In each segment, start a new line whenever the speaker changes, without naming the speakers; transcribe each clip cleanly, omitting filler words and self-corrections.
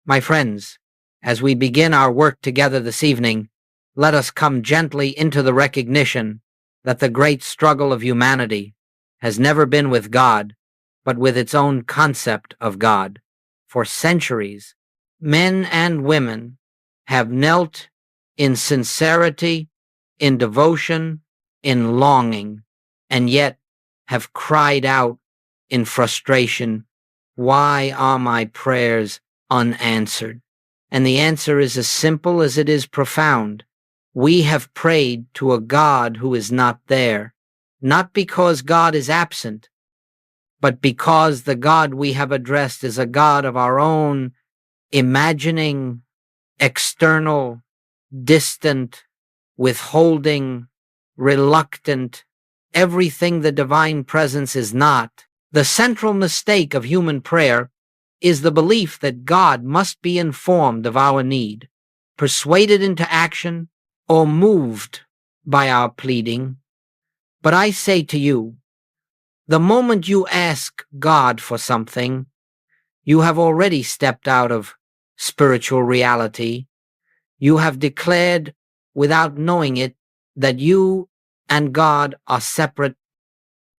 My friends, as we begin our work together this evening, let us come gently into the recognition that the great struggle of humanity has never been with God, but with its own concept of God. For centuries, men and women have knelt in sincerity, in devotion, in longing, and yet have cried out in frustration, "Why are my prayers unanswered?" And the answer is as simple as it is profound. We have prayed to a God who is not there, not because God is absent, but because the God we have addressed is a God of our own imagining, external, distant, withholding, reluctant, everything the divine presence is not. The central mistake of human prayer is the belief that God must be informed of our need, persuaded into action, or moved by our pleading. But I say to you, the moment you ask God for something, you have already stepped out of spiritual reality. You have declared, without knowing it, that you and God are separate.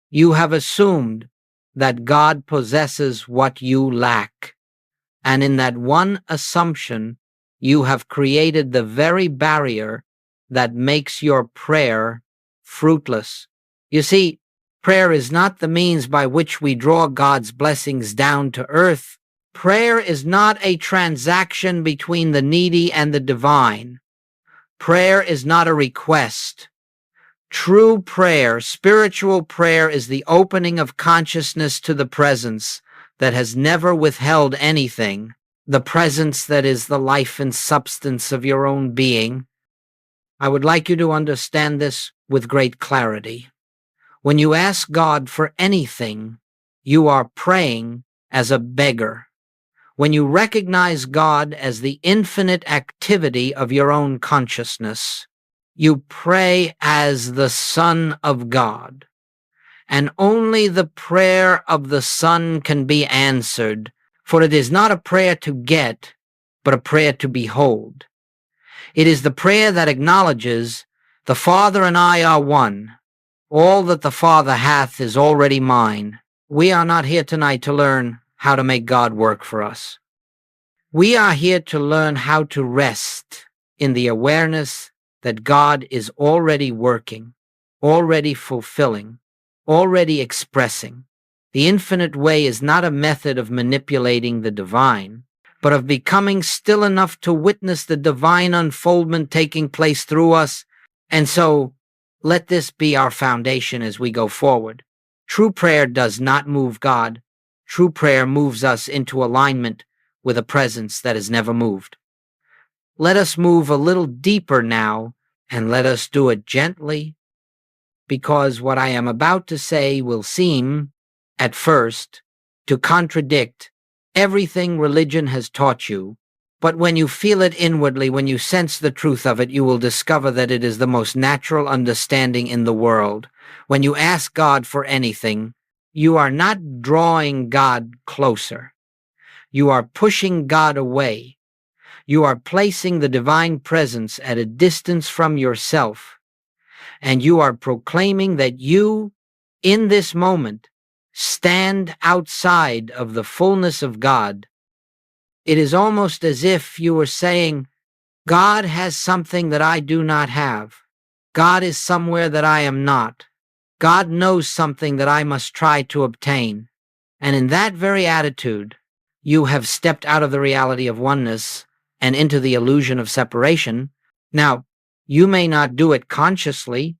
You have assumed that God possesses what you lack. And in that one assumption, you have created the very barrier that makes your prayer fruitless. You see, prayer is not the means by which we draw God's blessings down to earth. Prayer is not a transaction between the needy and the divine. Prayer is not a request. True prayer, spiritual prayer, is the opening of consciousness to the presence that has never withheld anything, the presence that is the life and substance of your own being. I would like you to understand this with great clarity. When you ask God for anything, you are praying as a beggar. When you recognize God as the infinite activity of your own consciousness, you pray as the Son of God. And only the prayer of the Son can be answered, for it is not a prayer to get, but a prayer to behold. It is the prayer that acknowledges, "The Father and I are one. All that the Father hath is already mine." We are not here tonight to learn how to make God work for us. We are here to learn how to rest in the awareness that God is already working, already fulfilling, already expressing. The infinite way is not a method of manipulating the divine, but of becoming still enough to witness the divine unfoldment taking place through us. And so, let this be our foundation as we go forward. True prayer does not move God. True prayer moves us into alignment with a presence that is never moved. Let us move a little deeper now, and let us do it gently, because what I am about to say will seem, at first, to contradict everything religion has taught you. But when you feel it inwardly, when you sense the truth of it, you will discover that it is the most natural understanding in the world. When you ask God for anything, you are not drawing God closer. You are pushing God away. You are placing the divine presence at a distance from yourself. And you are proclaiming that you, in this moment, stand outside of the fullness of God. It is almost as if you were saying, God has something that I do not have. God is somewhere that I am not. God knows something that I must try to obtain. And in that very attitude, you have stepped out of the reality of oneness and into the illusion of separation. Now, you may not do it consciously.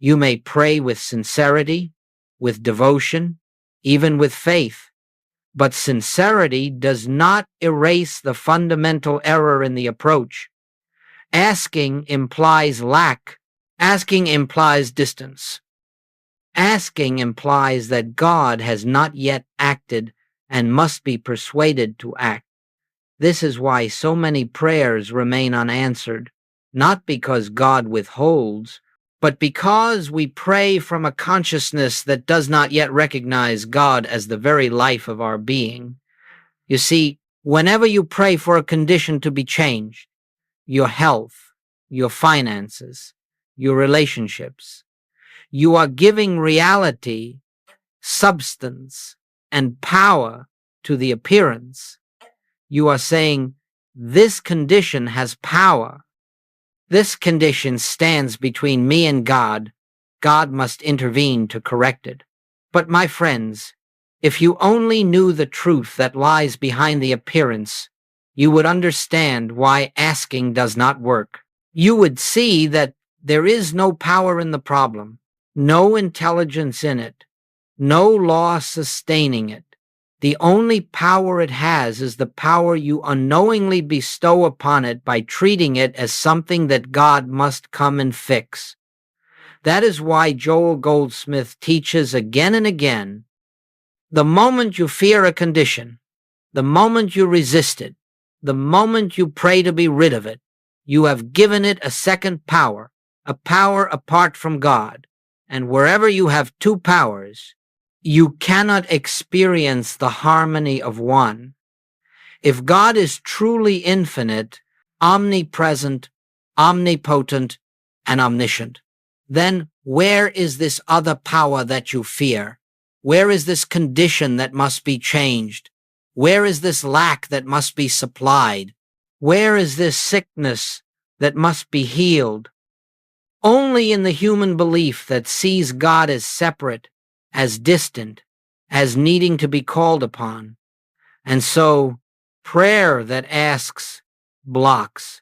You may pray with sincerity, with devotion, even with faith. But sincerity does not erase the fundamental error in the approach. Asking implies lack. Asking implies distance. Asking implies that God has not yet acted and must be persuaded to act. This is why so many prayers remain unanswered, not because God withholds, but because we pray from a consciousness that does not yet recognize God as the very life of our being. You see, Whenever you pray for a condition to be changed, your health, your finances, your relationships, you are giving reality, substance, and power to the appearance. You are saying, this condition has power. This condition stands between me and God. God must intervene to correct it. But my friends, if you only knew the truth that lies behind the appearance, you would understand why asking does not work. You would see that there is no power in the problem, no intelligence in it, no law sustaining it. The only power it has is the power you unknowingly bestow upon it by treating it as something that God must come and fix. That is why Joel Goldsmith teaches again and again, the moment you fear a condition, the moment you resist it, the moment you pray to be rid of it, you have given it a second power, a power apart from God. And wherever you have two powers, you cannot experience the harmony of one. If God is truly infinite, omnipresent, omnipotent, and omniscient, then where is this other power that you fear? Where is this condition that must be changed? Where is this lack that must be supplied? Where is this sickness that must be healed? Only in the human belief that sees God as separate, as distant, as needing to be called upon. And so, prayer that asks blocks,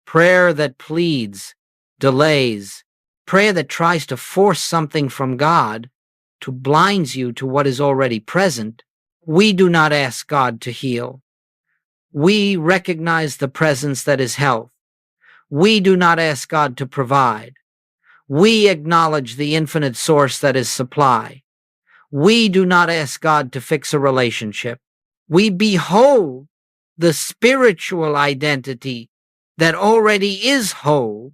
prayer that pleads delays, prayer that tries to force something from God to blinds you to what is already present. We do not ask God to heal. We recognize the presence that is health. We do not ask God to provide. We acknowledge the infinite source that is supply. We do not ask God to fix a relationship. We behold the spiritual identity that already is whole.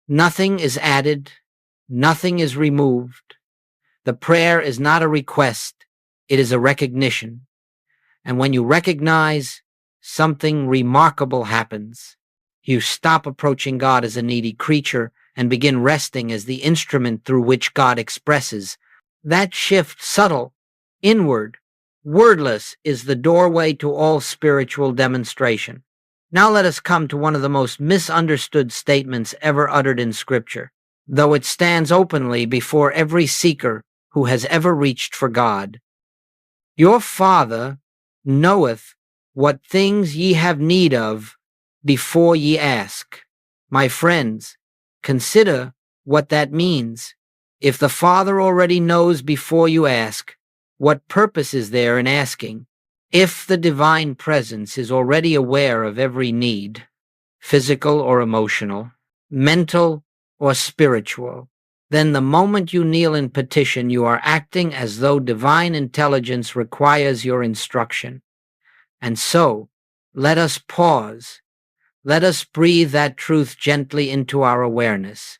Nothing is added. Nothing is removed. The prayer is not a request. It is a recognition. And when you recognize, something remarkable happens. You stop approaching God as a needy creature and begin resting as the instrument through which God expresses. That shift, subtle, inward, wordless, is the doorway to all spiritual demonstration. Now let us come to one of the most misunderstood statements ever uttered in Scripture, though it stands openly before every seeker who has ever reached for God. Your Father knoweth what things ye have need of before ye ask. My friends, consider what that means. If the Father already knows before you ask, what purpose is there in asking? If the divine presence is already aware of every need, physical or emotional, mental or spiritual, then the moment you kneel in petition, you are acting as though divine intelligence requires your instruction. And so, let us pause. Let us breathe that truth gently into our awareness.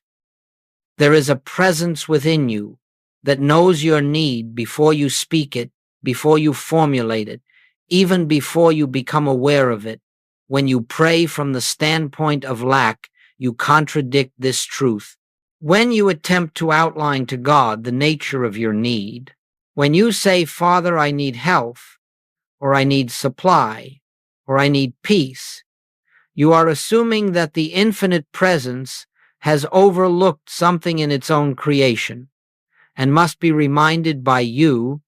There is a presence within you that knows your need before you speak it, before you formulate it, even before you become aware of it. When you pray from the standpoint of lack, you contradict this truth. When you attempt to outline to God the nature of your need, when you say, Father, I need health, or I need supply, or I need peace, you are assuming that the infinite presence has overlooked something in its own creation and must be reminded by you.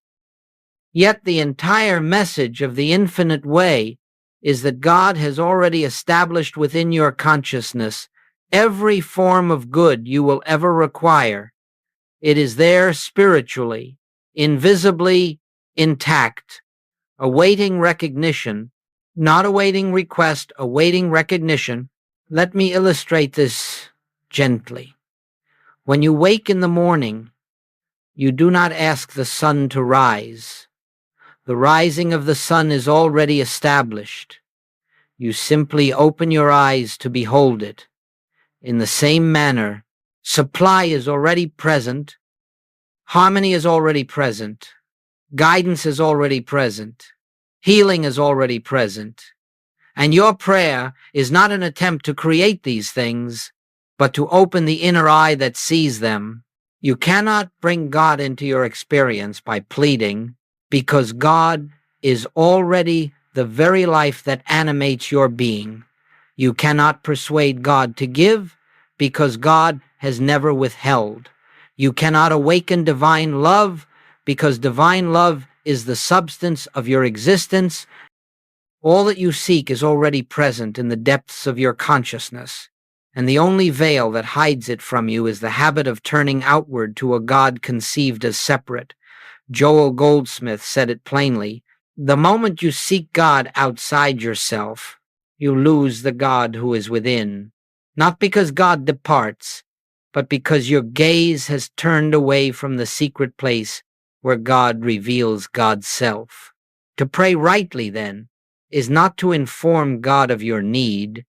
Yet the entire message of the infinite way is that God has already established within your consciousness every form of good you will ever require. It is there spiritually, invisibly intact, awaiting recognition, not awaiting request, awaiting recognition. Let me illustrate this gently. When you wake in the morning, you do not ask the sun to rise. The rising of the sun is already established. You simply open your eyes to behold it. In the same manner, supply is already present, harmony is already present, guidance is already present. Healing is already present. And your prayer is not an attempt to create these things, but to open the inner eye that sees them. You cannot bring God into your experience by pleading, because God is already the very life that animates your being. You cannot persuade God to give, because God has never withheld. You cannot awaken divine love, because divine love is the substance of your existence. All that you seek is already present in the depths of your consciousness, and the only veil that hides it from you is the habit of turning outward to a God conceived as separate. Joel Goldsmith said it plainly: the moment you seek God outside yourself, you lose the God who is within, not because God departs, but because your gaze has turned away from the secret place where God reveals God's self. To pray rightly, then, is not to inform God of your need,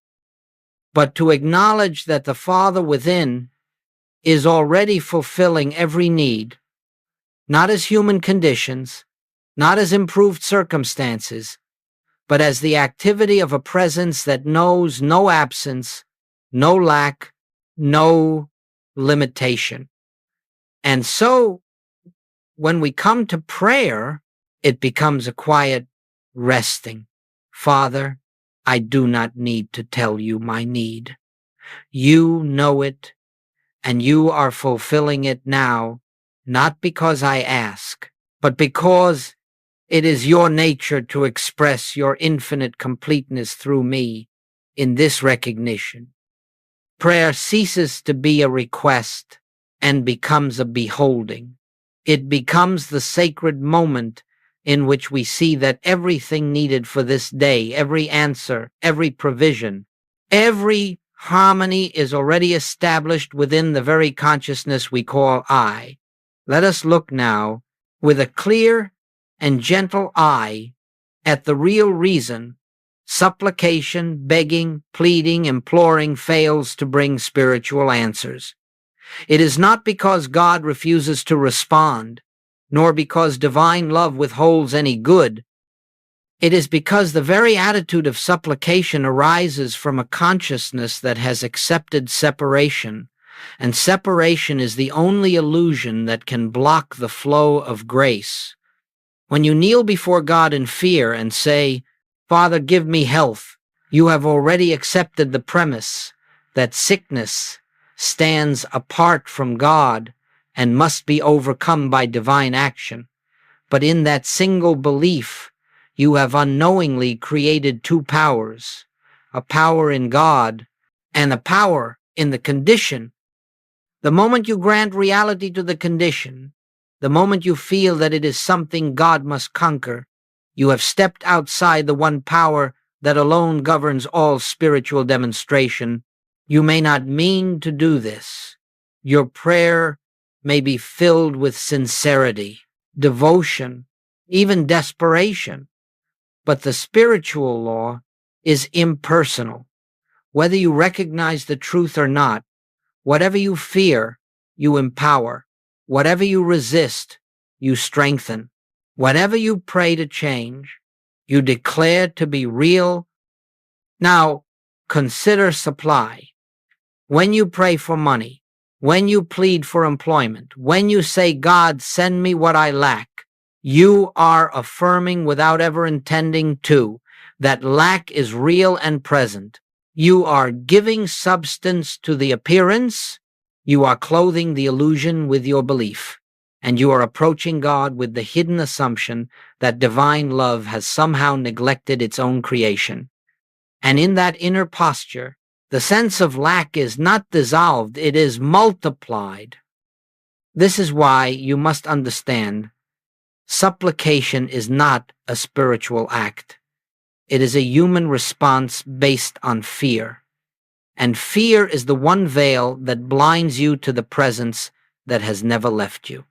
but to acknowledge that the Father within is already fulfilling every need, not as human conditions, not as improved circumstances, but as the activity of a presence that knows no absence, no lack, no limitation. And so, when we come to prayer, it becomes a quiet resting. Father, I do not need to tell you my need. You know it, and you are fulfilling it now, not because I ask, but because it is your nature to express your infinite completeness through me in this recognition. Prayer ceases to be a request and becomes a beholding. It becomes the sacred moment in which we see that everything needed for this day, every answer, every provision, every harmony is already established within the very consciousness we call I. Let us look now with a clear and gentle eye at the real reason supplication, begging, pleading, imploring fails to bring spiritual answers. It is not because God refuses to respond, nor because divine love withholds any good. It is because the very attitude of supplication arises from a consciousness that has accepted separation, and separation is the only illusion that can block the flow of grace. When you kneel before God in fear and say, Father, give me health, you have already accepted the premise that sickness stands apart from God and must be overcome by divine action. But in that single belief, you have unknowingly created two powers, a power in God and a power in the condition. The moment you grant reality to the condition, the moment you feel that it is something God must conquer, you have stepped outside the one power that alone governs all spiritual demonstration. You may not mean to do this. Your prayer may be filled with sincerity, devotion, even desperation. But the spiritual law is impersonal. Whether you recognize the truth or not, whatever you fear, you empower. Whatever you resist, you strengthen. Whatever you pray to change, you declare to be real. Now, consider supply. When you pray for money, when you plead for employment, when you say, God, send me what I lack, you are affirming without ever intending to that lack is real and present. You are giving substance to the appearance. You are clothing the illusion with your belief. And you are approaching God with the hidden assumption that divine love has somehow neglected its own creation. And in that inner posture, the sense of lack is not dissolved, it is multiplied. This is why you must understand supplication is not a spiritual act. It is a human response based on fear. And fear is the one veil that blinds you to the presence that has never left you.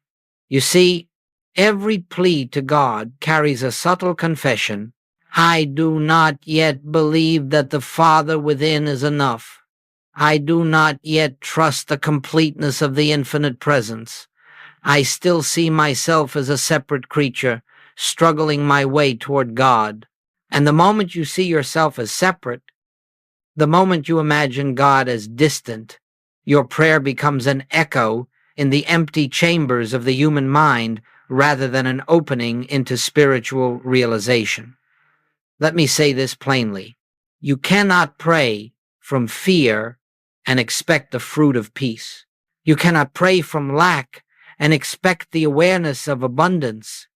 You see, every plea to God carries a subtle confession. I do not yet believe that the Father within is enough. I do not yet trust the completeness of the infinite presence. I still see myself as a separate creature, struggling my way toward God. And the moment you see yourself as separate, the moment you imagine God as distant, your prayer becomes an echo in the empty chambers of the human mind rather than an opening into spiritual realization. Let me say this plainly. You cannot pray from fear and expect the fruit of peace. You cannot pray from lack and expect the awareness of abundance.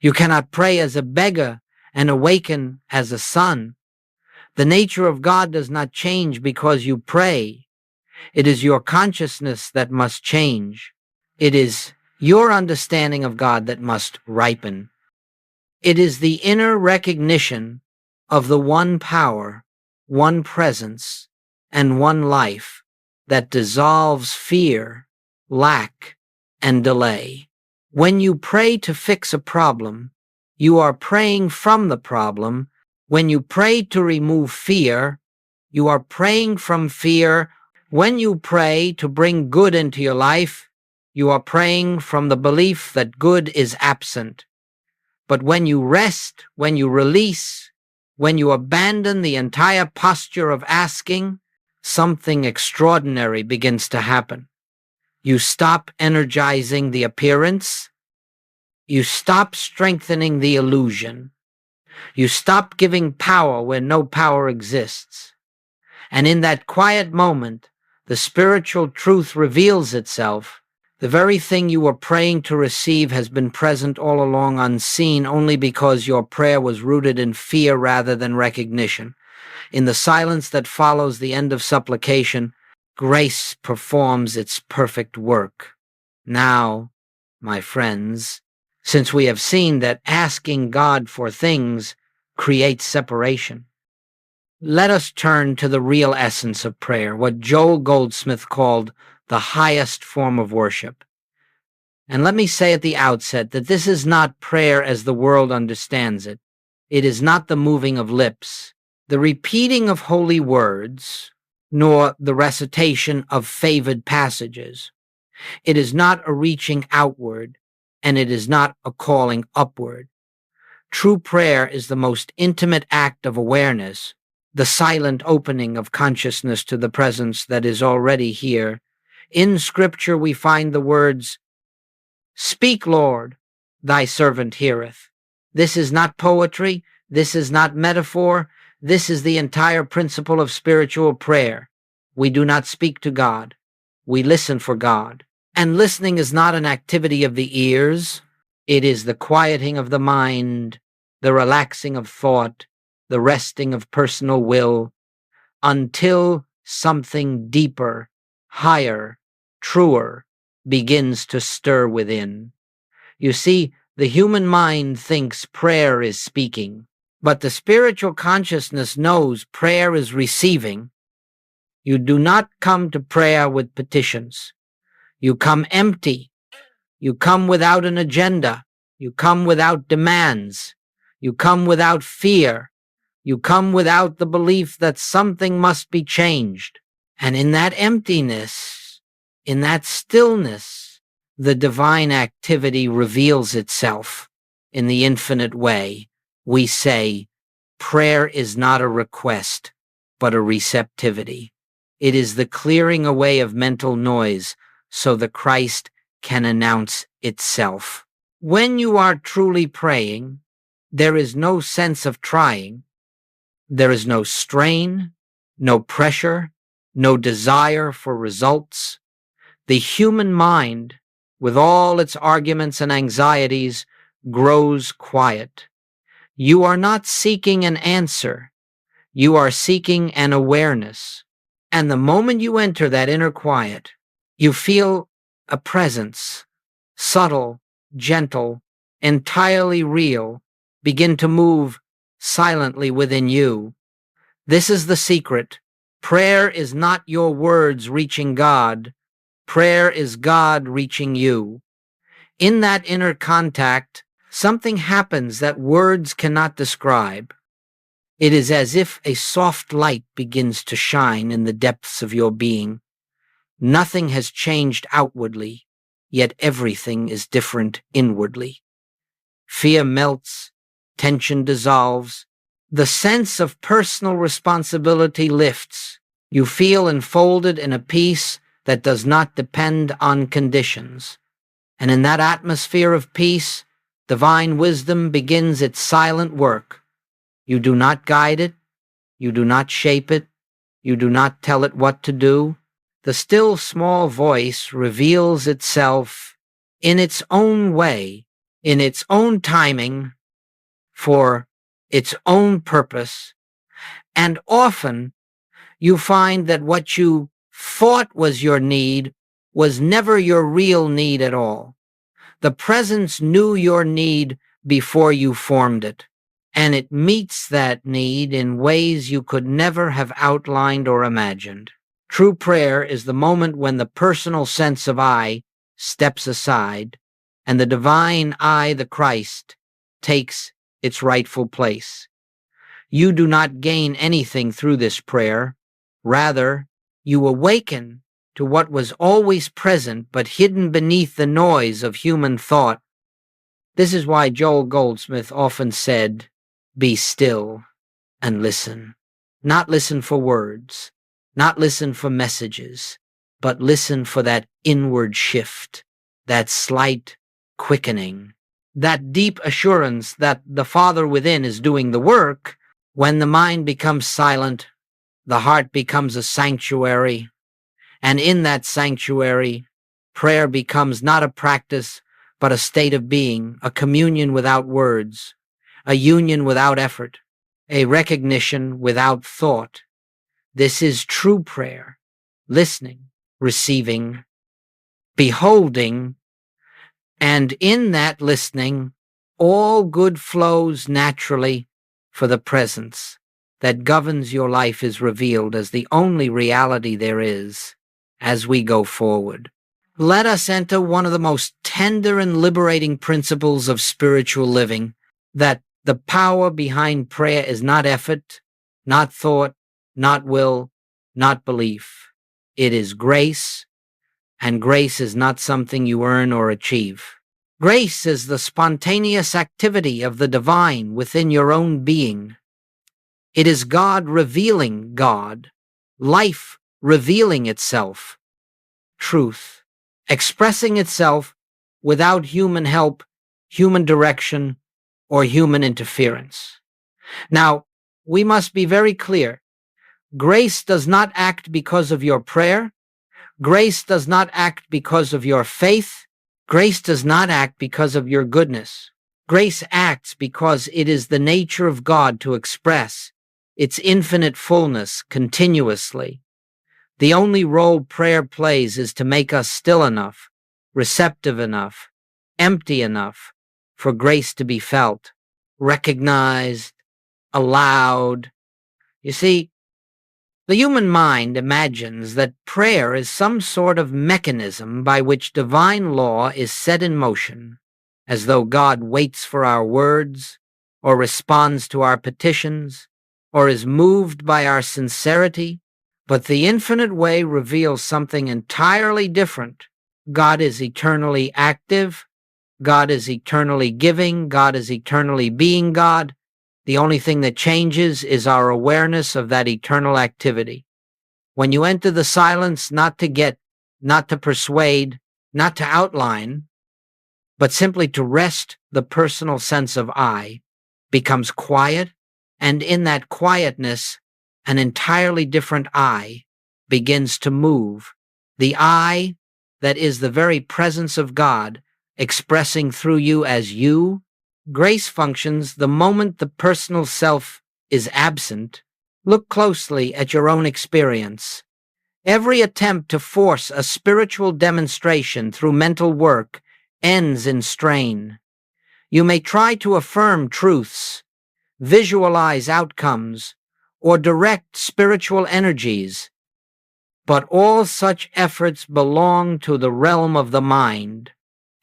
You cannot pray as a beggar and awaken as a son. The nature of God does not change because you pray. It is your consciousness that must change. It is your understanding of God that must ripen. It is the inner recognition of the one power, one presence, and one life that dissolves fear, lack, and delay. When you pray to fix a problem, you are praying from the problem. When you pray to remove fear, you are praying from fear. When you pray to bring good into your life, you are praying from the belief that good is absent. But when you rest, when you release, when you abandon the entire posture of asking, something extraordinary begins to happen. You stop energizing the appearance. You stop strengthening the illusion. You stop giving power where no power exists. And in that quiet moment, the spiritual truth reveals itself. The very thing you were praying to receive has been present all along unseen only because your prayer was rooted in fear rather than recognition. In the silence that follows the end of supplication, grace performs its perfect work. Now, my friends, since we have seen that asking God for things creates separation, let us turn to the real essence of prayer, what Joel Goldsmith called the highest form of worship. And let me say at the outset that this is not prayer as the world understands it. It is not the moving of lips, the repeating of holy words, nor the recitation of favored passages. It is not a reaching outward, and it is not a calling upward. True prayer is the most intimate act of awareness, the silent opening of consciousness to the presence that is already here. In Scripture we find the words, "Speak, Lord, thy servant heareth." This is not poetry. This is not metaphor. This is the entire principle of spiritual prayer. We do not speak to God. We listen for God. And listening is not an activity of the ears. It is the quieting of the mind, the relaxing of thought, the resting of personal will, until something deeper, higher, truer begins to stir within. You see, the human mind thinks prayer is speaking, but the spiritual consciousness knows prayer is receiving. You do not come to prayer with petitions. You come empty. You come without an agenda. You come without demands. You come without fear. You come without the belief that something must be changed. And in that emptiness, in that stillness, the divine activity reveals itself in the infinite way. We say, prayer is not a request, but a receptivity. It is the clearing away of mental noise so the Christ can announce itself. When you are truly praying, there is no sense of trying. There is no strain, no pressure, no desire for results. The human mind, with all its arguments and anxieties, grows quiet. You are not seeking an answer. You are seeking an awareness. And the moment you enter that inner quiet, you feel a presence, subtle, gentle, entirely real, begin to move silently within you. This is the secret. Prayer is not your words reaching God. Prayer is God reaching you. In that inner contact, something happens that words cannot describe. It is as if a soft light begins to shine in the depths of your being. Nothing has changed outwardly, yet everything is different inwardly. Fear melts, tension dissolves. The sense of personal responsibility lifts. You feel enfolded in a peace that does not depend on conditions. And in that atmosphere of peace, divine wisdom begins its silent work. You do not guide it, you do not shape it, you do not tell it what to do. The still small voice reveals itself in its own way, in its own timing, for its own purpose. And often you find that what you thought was your need was never your real need at all. The presence knew your need before you formed it, and it meets that need in ways you could never have outlined or imagined. True prayer is the moment when the personal sense of I steps aside and the divine I, the Christ, takes its rightful place. You do not gain anything through this prayer. Rather, you awaken to what was always present but hidden beneath the noise of human thought. This is why Joel Goldsmith often said, "Be still and listen." Not listen for words, not listen for messages, but listen for that inward shift, that slight quickening, that deep assurance that the Father within is doing the work. When the mind becomes silent, the heart becomes a sanctuary, and in that sanctuary, prayer becomes not a practice, but a state of being, a communion without words, a union without effort, a recognition without thought. This is true prayer, listening, receiving, beholding, and in that listening, all good flows naturally, for the presence that governs your life is revealed as the only reality there is as we go forward. Let us enter one of the most tender and liberating principles of spiritual living, that the power behind prayer is not effort, not thought, not will, not belief. It is grace, and grace is not something you earn or achieve. Grace is the spontaneous activity of the divine within your own being. It is God revealing God, life revealing itself, truth, expressing itself without human help, human direction, or human interference. Now, we must be very clear. Grace does not act because of your prayer. Grace does not act because of your faith. Grace does not act because of your goodness. Grace acts because it is the nature of God to express its infinite fullness continuously. The only role prayer plays is to make us still enough, receptive enough, empty enough for grace to be felt, recognized, allowed. You see, the human mind imagines that prayer is some sort of mechanism by which divine law is set in motion, as though God waits for our words, or responds to our petitions, or is moved by our sincerity. But the infinite way reveals something entirely different. God is eternally active. God is eternally giving. God is eternally being God. The only thing that changes is our awareness of that eternal activity. When you enter the silence, not to get, not to persuade, not to outline, but simply to rest, the personal sense of I becomes quiet, and in that quietness, an entirely different I begins to move. The I that is the very presence of God expressing through you as you. Grace functions the moment the personal self is absent. Look closely at your own experience. Every attempt to force a spiritual demonstration through mental work ends in strain. You may try to affirm truths, visualize outcomes, or direct spiritual energies, but all such efforts belong to the realm of the mind,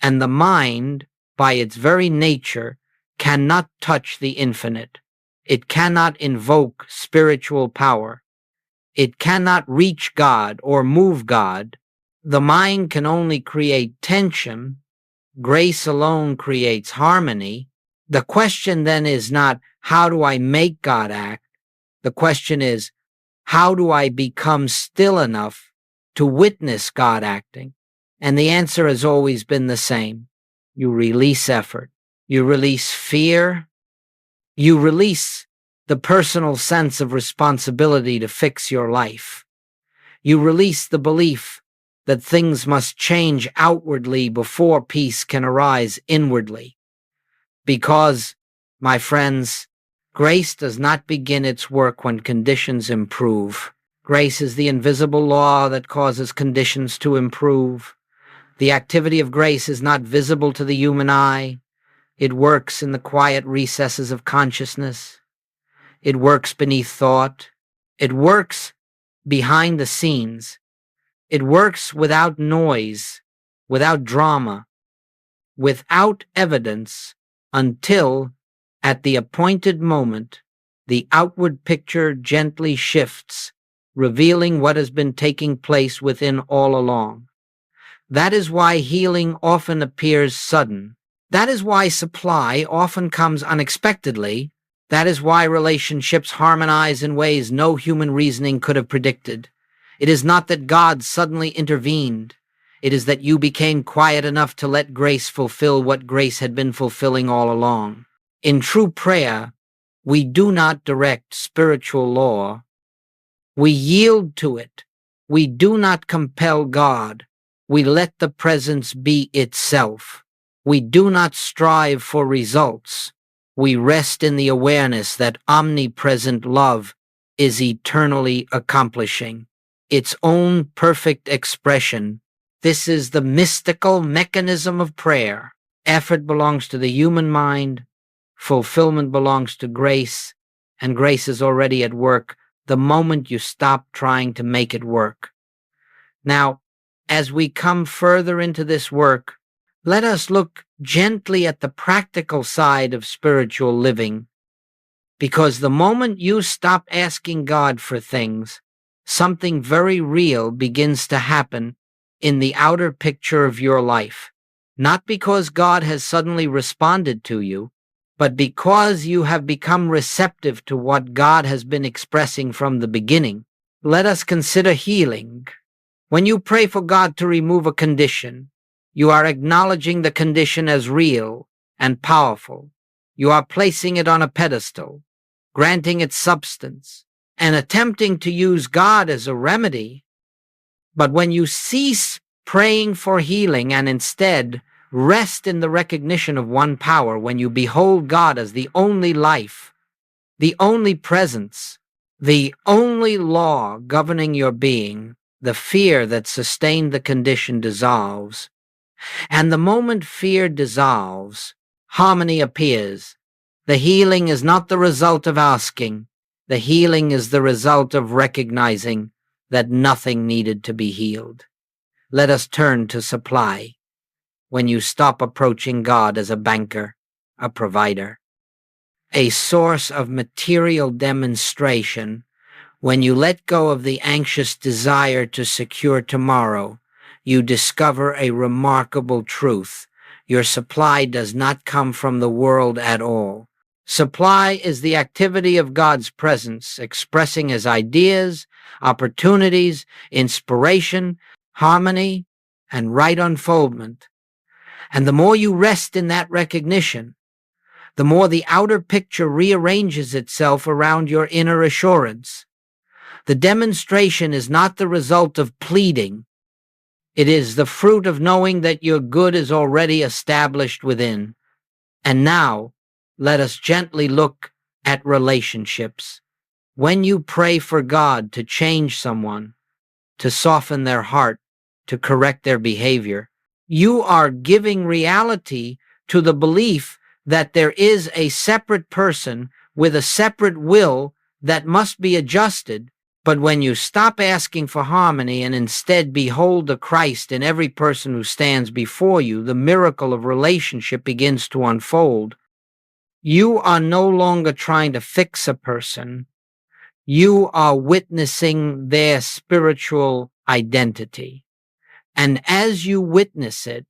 and the mind, by its very nature, cannot touch the infinite. It cannot invoke spiritual power. It cannot reach God or move God. The mind can only create tension. Grace alone creates harmony. The question then is not, how do I make God act? The question is, how do I become still enough to witness God acting? And the answer has always been the same. You release effort. You release fear. You release the personal sense of responsibility to fix your life. You release the belief that things must change outwardly before peace can arise inwardly. Because, my friends, grace does not begin its work when conditions improve. Grace is the invisible law that causes conditions to improve. The activity of grace is not visible to the human eye. It works in the quiet recesses of consciousness. It works beneath thought. It works behind the scenes. It works without noise, without drama, without evidence, until, at the appointed moment, the outward picture gently shifts, revealing what has been taking place within all along. That is why healing often appears sudden. That is why supply often comes unexpectedly. That is why relationships harmonize in ways no human reasoning could have predicted. It is not that God suddenly intervened. It is that you became quiet enough to let grace fulfill what grace had been fulfilling all along. In true prayer, we do not direct spiritual law. We yield to it. We do not compel God. We let the presence be itself. We do not strive for results. We rest in the awareness that omnipresent love is eternally accomplishing its own perfect expression. This is the mystical mechanism of prayer. Effort belongs to the human mind, fulfillment belongs to grace, and grace is already at work the moment you stop trying to make it work. Now, as we come further into this work, let us look gently at the practical side of spiritual living, because the moment you stop asking God for things, something very real begins to happen in the outer picture of your life, not because God has suddenly responded to you, but because you have become receptive to what God has been expressing from the beginning. Let us consider healing. When you pray for God to remove a condition, you are acknowledging the condition as real and powerful. You are placing it on a pedestal, granting it substance, and attempting to use God as a remedy. But when you cease praying for healing and instead rest in the recognition of one power, when you behold God as the only life, the only presence, the only law governing your being, the fear that sustained the condition dissolves. And the moment fear dissolves, harmony appears. The healing is not the result of asking. The healing is the result of recognizing that nothing needed to be healed. Let us turn to supply. When you stop approaching God as a banker, a provider, a source of material demonstration, when you let go of the anxious desire to secure tomorrow, you discover a remarkable truth. Your supply does not come from the world at all. Supply is the activity of God's presence, expressing as ideas, opportunities, inspiration, harmony, and right unfoldment. And the more you rest in that recognition, the more the outer picture rearranges itself around your inner assurance. The demonstration is not the result of pleading. It is the fruit of knowing that your good is already established within. And now, let us gently look at relationships. When you pray for God to change someone, to soften their heart, to correct their behavior, you are giving reality to the belief that there is a separate person with a separate will that must be adjusted. But when you stop asking for harmony and instead behold the Christ in every person who stands before you, the miracle of relationship begins to unfold. You are no longer trying to fix a person. You are witnessing their spiritual identity. And as you witness it,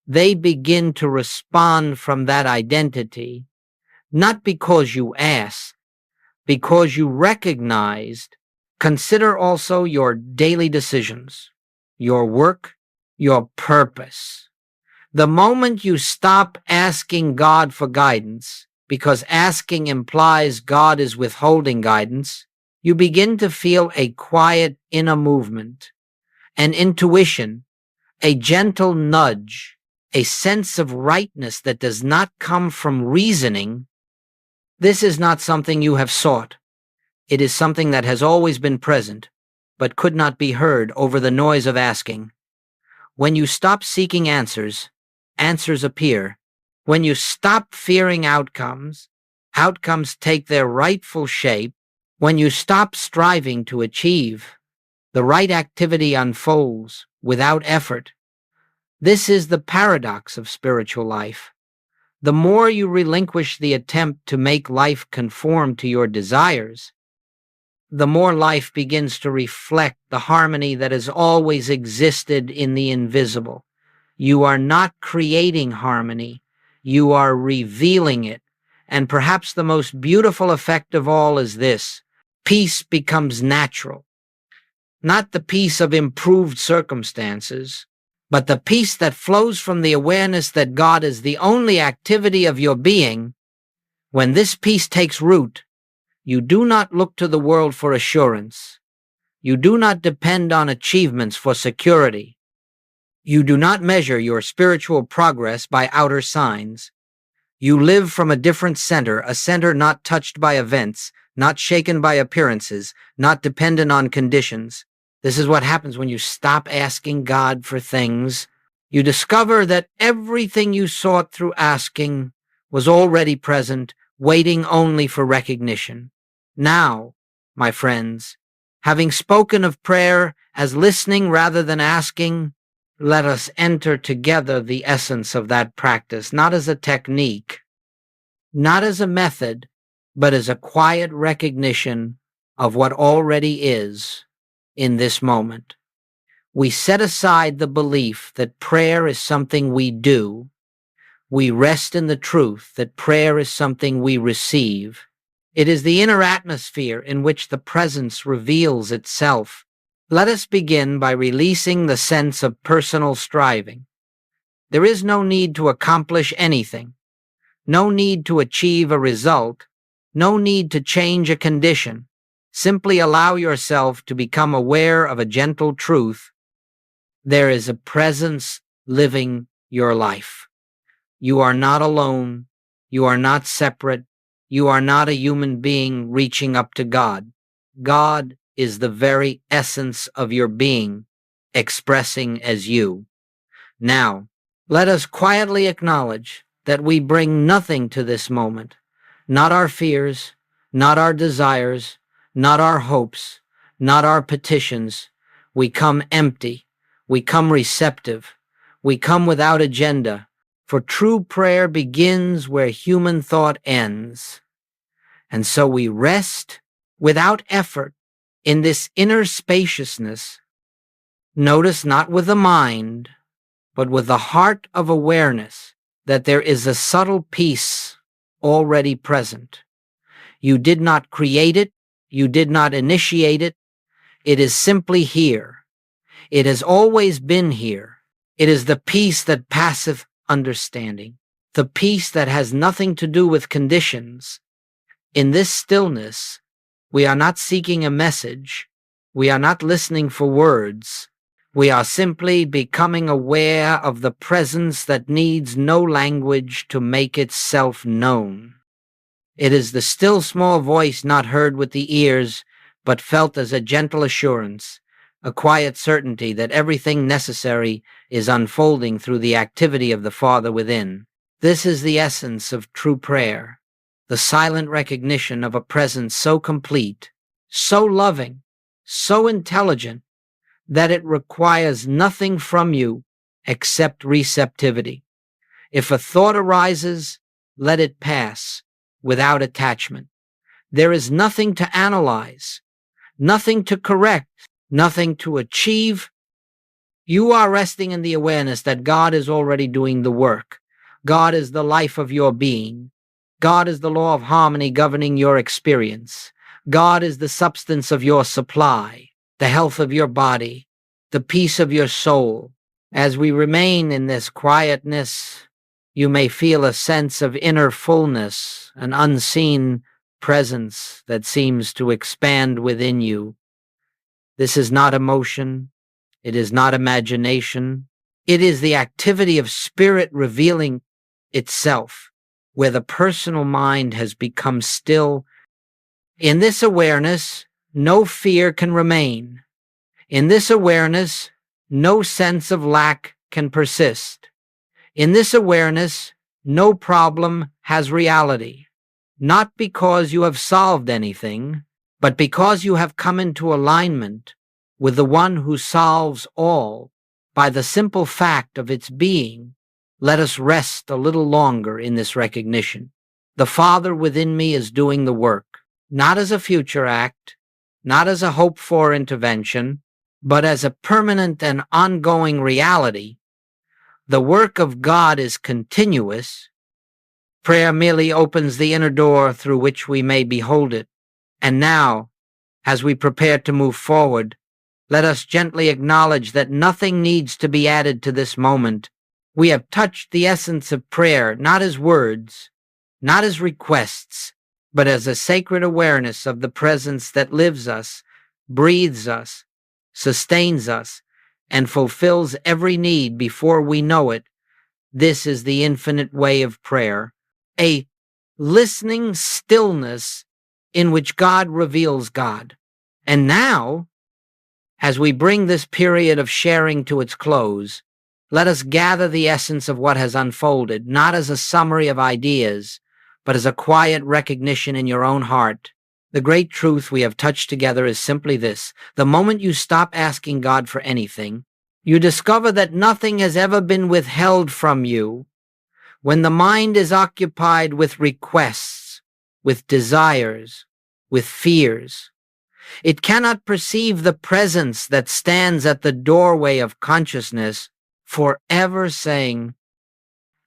they begin to respond from that identity, not because you asked, because you recognized. Consider also your daily decisions, your work, your purpose. The moment you stop asking God for guidance, because asking implies God is withholding guidance, you begin to feel a quiet inner movement, an intuition, a gentle nudge, a sense of rightness that does not come from reasoning. This is not something you have sought. It is something that has always been present, but could not be heard over the noise of asking. When you stop seeking answers, answers appear. When you stop fearing outcomes, outcomes take their rightful shape. When you stop striving to achieve, the right activity unfolds without effort. This is the paradox of spiritual life. The more you relinquish the attempt to make life conform to your desires, the more life begins to reflect the harmony that has always existed in the invisible. You are not creating harmony, you are revealing it. And perhaps the most beautiful effect of all is this: peace becomes natural. Not the peace of improved circumstances, but the peace that flows from the awareness that God is the only activity of your being. When this peace takes root, you do not look to the world for assurance. You do not depend on achievements for security. You do not measure your spiritual progress by outer signs. You live from a different center, a center not touched by events, not shaken by appearances, not dependent on conditions. This is what happens when you stop asking God for things. You discover that everything you sought through asking was already present, waiting only for recognition. Now, my friends, having spoken of prayer as listening rather than asking, let us enter together the essence of that practice, not as a technique, not as a method, but as a quiet recognition of what already is in this moment. We set aside the belief that prayer is something we do. We rest in the truth that prayer is something we receive. It is the inner atmosphere in which the presence reveals itself. Let us begin by releasing the sense of personal striving. There is no need to accomplish anything, no need to achieve a result, no need to change a condition. Simply allow yourself to become aware of a gentle truth. There is a presence living your life. You are not alone. You are not separate. You are not a human being reaching up to God. God is the very essence of your being, expressing as you. Now, let us quietly acknowledge that we bring nothing to this moment, not our fears, not our desires, not our hopes, not our petitions. We come empty. We come receptive. We come without agenda, for true prayer begins where human thought ends. And so we rest without effort in this inner spaciousness. Notice not with the mind, but with the heart of awareness that there is a subtle peace already present. You did not create it. You did not initiate it. It is simply here. It has always been here. It is the peace that passeth understanding, the peace that has nothing to do with conditions. In this stillness, we are not seeking a message. We are not listening for words. We are simply becoming aware of the presence that needs no language to make itself known. It is the still small voice not heard with the ears, but felt as a gentle assurance, a quiet certainty that everything necessary is unfolding through the activity of the Father within. This is the essence of true prayer, the silent recognition of a presence so complete, so loving, so intelligent, that it requires nothing from you except receptivity. If a thought arises, let it pass without attachment. There is nothing to analyze, nothing to correct, nothing to achieve, You are resting in the awareness that God is already doing the work. God is the life of your being. God is the law of harmony governing your experience. God is the substance of your supply, the health of your body, the peace of your soul. As we remain in this quietness, you may feel a sense of inner fullness, an unseen presence that seems to expand within you. This is not emotion. It is not imagination. It is the activity of spirit revealing itself, where the personal mind has become still. In this awareness, no fear can remain. In this awareness, no sense of lack can persist. In this awareness, no problem has reality. Not because you have solved anything, but because you have come into alignment with the one who solves all by the simple fact of its being. Let us rest a little longer in this recognition. The Father within me is doing the work, not as a future act, not as a hoped-for intervention, but as a permanent and ongoing reality. The work of God is continuous. Prayer merely opens the inner door through which we may behold it. And now, as we prepare to move forward, let us gently acknowledge that nothing needs to be added to this moment. We have touched the essence of prayer, not as words, not as requests, but as a sacred awareness of the presence that lives us, breathes us, sustains us, and fulfills every need before we know it. This is the infinite way of prayer, a listening stillness in which God reveals God. And now, as we bring this period of sharing to its close, let us gather the essence of what has unfolded, not as a summary of ideas, but as a quiet recognition in your own heart. The great truth we have touched together is simply this: the moment you stop asking God for anything, you discover that nothing has ever been withheld from you. When the mind is occupied with requests, with desires, with fears, it cannot perceive the presence that stands at the doorway of consciousness, forever saying,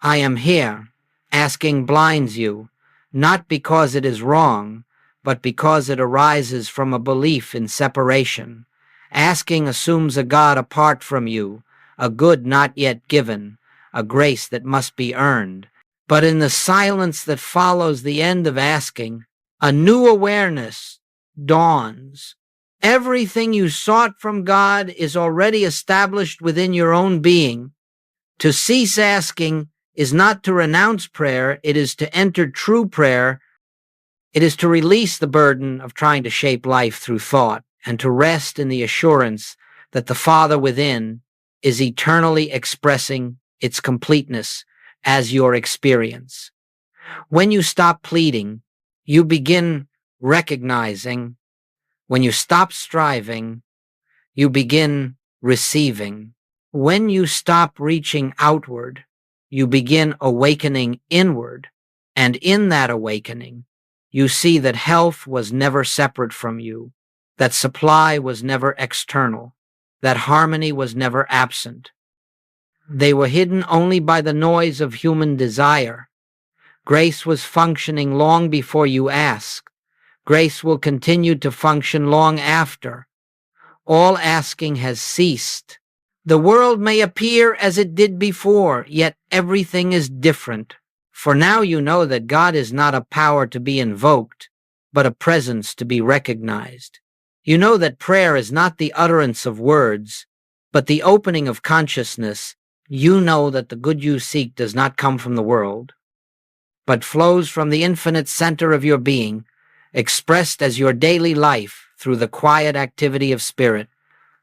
"I am here." Asking blinds you, not because it is wrong, but because it arises from a belief in separation. Asking assumes a God apart from you, a good not yet given, a grace that must be earned. But in the silence that follows the end of asking, a new awareness dawns. Everything you sought from God is already established within your own being. To cease asking is not to renounce prayer, it is to enter true prayer. It is to release the burden of trying to shape life through thought and to rest in the assurance that the Father within is eternally expressing its completeness as your experience. When you stop pleading, you begin recognizing. When you stop striving, you begin receiving. When you stop reaching outward, you begin awakening inward. And in that awakening, you see that health was never separate from you, that supply was never external, that harmony was never absent. They were hidden only by the noise of human desire. Grace was functioning long before you asked. Grace will continue to function long after. All asking has ceased. The world may appear as it did before, yet everything is different. For now you know that God is not a power to be invoked, but a presence to be recognized. You know that prayer is not the utterance of words, but the opening of consciousness. You know that the good you seek does not come from the world, but flows from the infinite center of your being, expressed as your daily life through the quiet activity of spirit.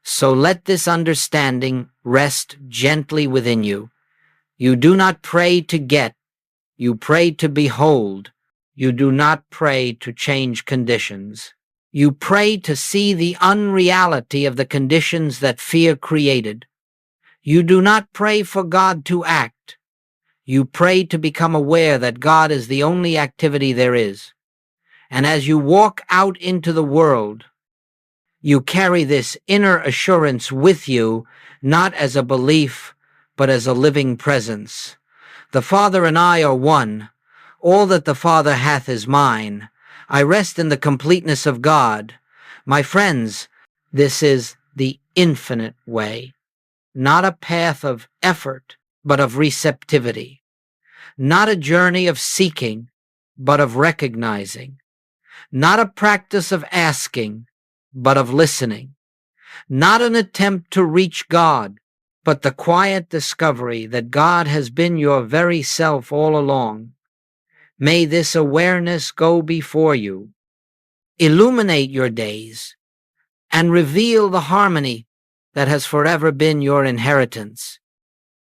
So let this understanding rest gently within you. You do not pray to get, you pray to behold. You do not pray to change conditions. You pray to see the unreality of the conditions that fear created. You do not pray for God to act. You pray to become aware that God is the only activity there is. And as you walk out into the world, You carry this inner assurance with you, not as a belief, but as a living presence. The Father and I are one. All that the Father hath is mine. I rest in the completeness of God. My friends, this is the infinite way, not a path of effort, but of receptivity, not a journey of seeking, but of recognizing, not a practice of asking, but of listening, not an attempt to reach God, but the quiet discovery that God has been your very self all along. May this awareness go before you, illuminate your days, and reveal the harmony that has forever been your inheritance.